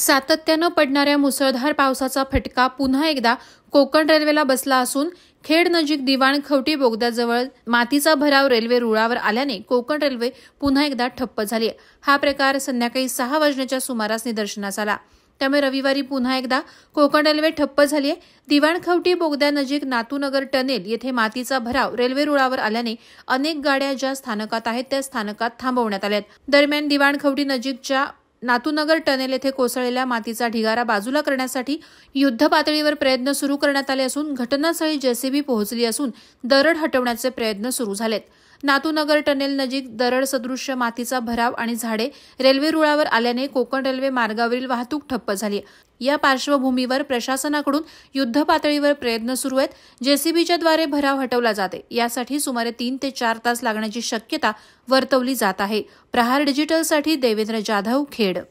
सातत्यानं पडणाऱ्या मुसळधार पावसाचा फटका पुन्हा एकदा कोकण रेल्वेला बसला असून खेड नजीक दिवाणखवटी बोगद्याजवळ मातीचा भराव रेल्वे रुळावर आल्याने कोकण रेल्वे पुन्हा एकदा ठप्प झाली। हा प्रकार संध्याकाळी 6 वाजण्याच्या सुमारास निदर्शनास आला। त्यामुळे रविवारी पुन्हा एकदा कोकण रेल्वे ठप्प झाली आहे। दिवाणखवटी बोगद्यानजीक नातूनगर टनेल येथे मातीचा भराव रेल्वे रुळावर आल्याने अनेक गाड्या ज्या स्थानकात आहेत त्या स्थानकात थांबवण्यात आल्या आहेत। दरम्यान दिवाणखवटी नजीकच्या नातूनगर टनेल येथे कोसळलेल्या मातीचा ढिगारा बाजूला करण्यासाठी युद्ध पातळीवर प्रयत्न सुरू करण्यात आले असून घटनास्थळी जेसीबी पोहोचली असून दरड हटवण्याचे प्रयत्न सुरू झालेत। नातूनगर टनेल नजीक दरड सदृश्य मातीचा भराव आणि झाडे रेल्वे रुळावर आल्याने कोकण रेल्वे मार्गावरील वाहतूक ठप्प झाली। या पार्श्वभूमीवर प्रशासनाकडून युद्ध पातळीवर प्रयत्न सुरू आहेत। जेसीबीच्या द्वारे भराव हटवला जाते। यासाठी सुमारे 3 ते 4 तास लागण्याची शक्यता वर्तवली जात आहे। प्रहार डिजिटलसाठी देवेंद्र जाधव, खेड।